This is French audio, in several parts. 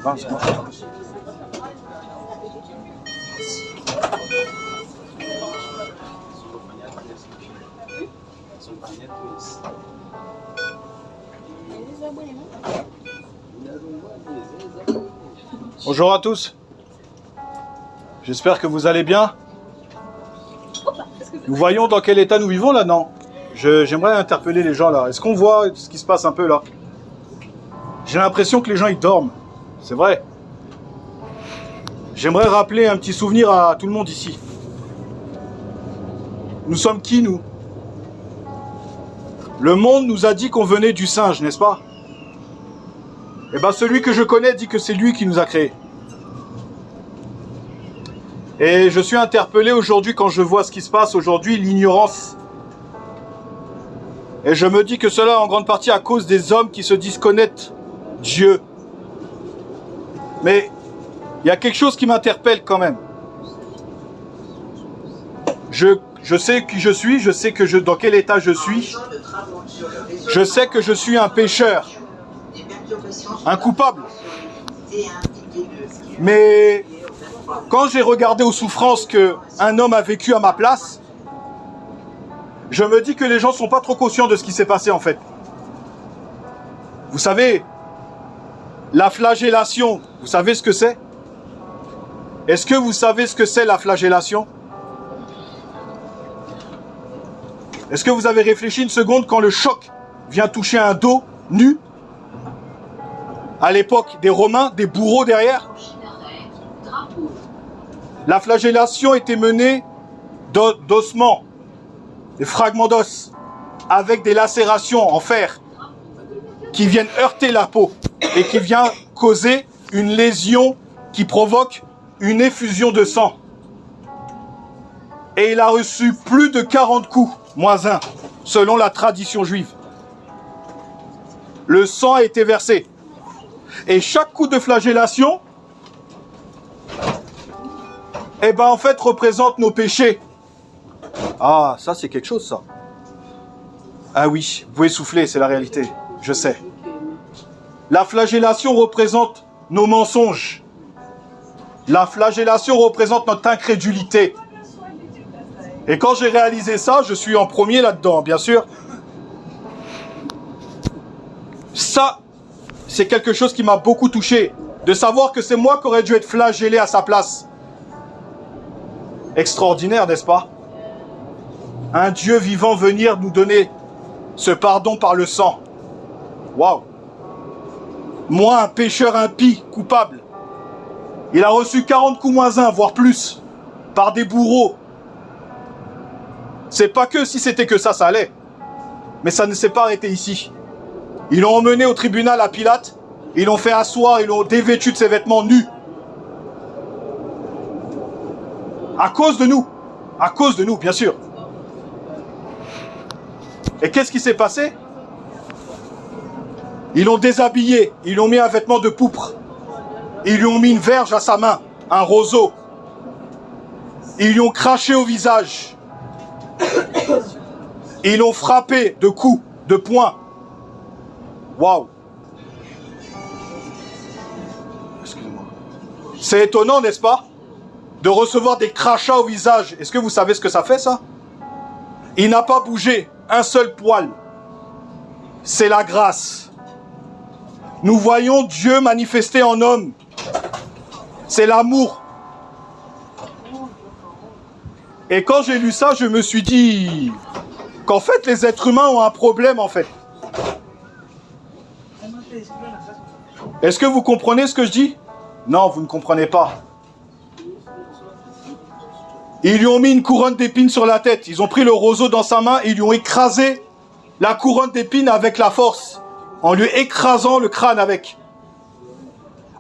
va, c'est bon. Bonjour à tous. J'espère que vous allez bien. Nous voyons dans quel état nous vivons là, non? J'aimerais interpeller les gens là. Est-ce qu'on voit ce qui se passe un peu là? J'ai l'impression que les gens ils dorment. C'est vrai. J'aimerais rappeler un petit souvenir à tout le monde ici. Nous sommes qui, nous? Le monde nous a dit qu'on venait du singe, n'est-ce pas? Eh bien, celui que je connais dit que c'est lui qui nous a créés. Et je suis interpellé aujourd'hui quand je vois ce qui se passe aujourd'hui, l'ignorance. Et je me dis que cela en grande partie à cause des hommes qui se disent connaître Dieu. Mais il y a quelque chose qui m'interpelle quand même. Je sais qui je suis, je sais dans quel état je suis. Je sais que je suis un pécheur, un coupable. Mais quand j'ai regardé aux souffrances qu'un homme a vécu à ma place, je me dis que les gens ne sont pas trop conscients de ce qui s'est passé en fait. Vous savez, la flagellation, vous savez ce que c'est? Est-ce que vous savez ce que c'est la flagellation? Est-ce que vous avez réfléchi une seconde quand le choc vient toucher un dos nu? À l'époque des Romains, des bourreaux derrière? La flagellation était menée d'ossements, des fragments d'os, avec des lacérations en fer qui viennent heurter la peau et qui viennent causer une lésion qui provoque une effusion de sang. Et il a reçu plus de 40 coups, moins un, selon la tradition juive. Le sang a été versé. Et chaque coup de flagellation, eh ben en fait, représente nos péchés. Ah, ça c'est quelque chose, ça. Ah oui, vous pouvez souffler, c'est la réalité, je sais. La flagellation représente nos mensonges. La flagellation représente notre incrédulité. Et quand j'ai réalisé ça, je suis en premier là-dedans, bien sûr. Ça, c'est quelque chose qui m'a beaucoup touché. De savoir que c'est moi qui aurais dû être flagellé à sa place. Extraordinaire, n'est-ce pas? Un Dieu vivant venir nous donner ce pardon par le sang. Waouh! Moi, un pécheur impie, coupable. Il a reçu 40 coups moins un, voire plus, par des bourreaux. C'est pas que si c'était que ça allait. Mais ça ne s'est pas arrêté ici. Ils l'ont emmené au tribunal à Pilate. Ils l'ont fait asseoir, ils l'ont dévêtu de ses vêtements nus. À cause de nous. À cause de nous, bien sûr. Et qu'est-ce qui s'est passé? Ils l'ont déshabillé. Ils lui ont mis un vêtement de pourpre. Ils lui ont mis une verge à sa main. Un roseau. Ils lui ont craché au visage. Ils l'ont frappé de coups, de poings. Waouh! Excusez-moi. C'est étonnant, n'est-ce pas? De recevoir des crachats au visage. Est-ce que vous savez ce que ça fait, ça? Il n'a pas bougé un seul poil. C'est la grâce. Nous voyons Dieu manifesté en homme. C'est l'amour. Et quand j'ai lu ça, je me suis dit qu'en fait, les êtres humains ont un problème, en fait. Est-ce que vous comprenez ce que je dis? Non, vous ne comprenez pas. Ils lui ont mis une couronne d'épines sur la tête. Ils ont pris le roseau dans sa main et ils lui ont écrasé la couronne d'épines avec la force. En lui écrasant le crâne avec.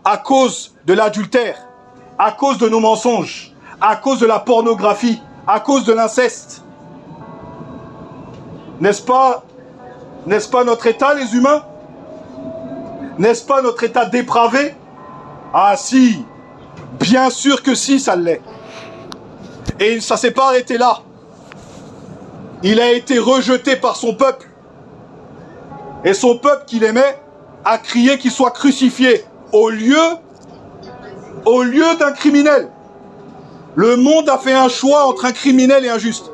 À cause de l'adultère. À cause de nos mensonges. À cause de la pornographie. À cause de l'inceste. N'est-ce pas notre état, les humains? N'est-ce pas notre état dépravé? Ah si, bien sûr que si, ça l'est. Et ça ne s'est pas arrêté là. Il a été rejeté par son peuple. Et son peuple qu'il aimait a crié qu'il soit crucifié au lieu au lieu d'un criminel. Le monde a fait un choix entre un criminel et un juste.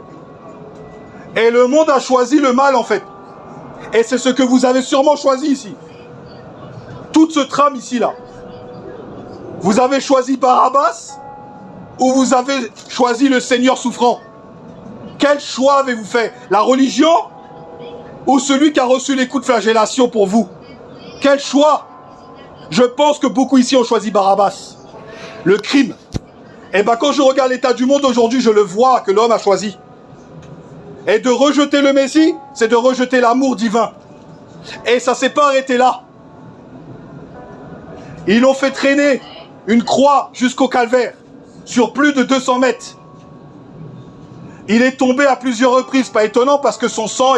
Et le monde a choisi le mal en fait. Et c'est ce que vous avez sûrement choisi ici. Toute ce trame ici là. Vous avez choisi Barabbas ou vous avez choisi le Seigneur souffrant? Quel choix avez-vous fait? La religion ou celui qui a reçu les coups de flagellation pour vous? Quel choix? Je pense que beaucoup ici ont choisi Barabbas. Le crime. Et bien quand je regarde l'état du monde aujourd'hui, je le vois que l'homme a choisi. Et de rejeter le Messie, c'est de rejeter l'amour divin. Et ça ne s'est pas arrêté là. Ils l'ont fait traîner une croix jusqu'au calvaire, sur plus de 200 mètres. Il est tombé à plusieurs reprises, pas étonnant parce que son sang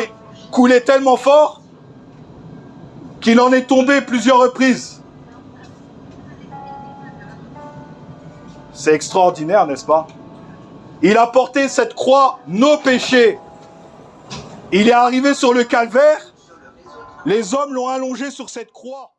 coulait tellement fort qu'il en est tombé plusieurs reprises. C'est extraordinaire, n'est-ce pas? Il a porté cette croix, nos péchés. Il est arrivé sur le calvaire, les hommes l'ont allongé sur cette croix.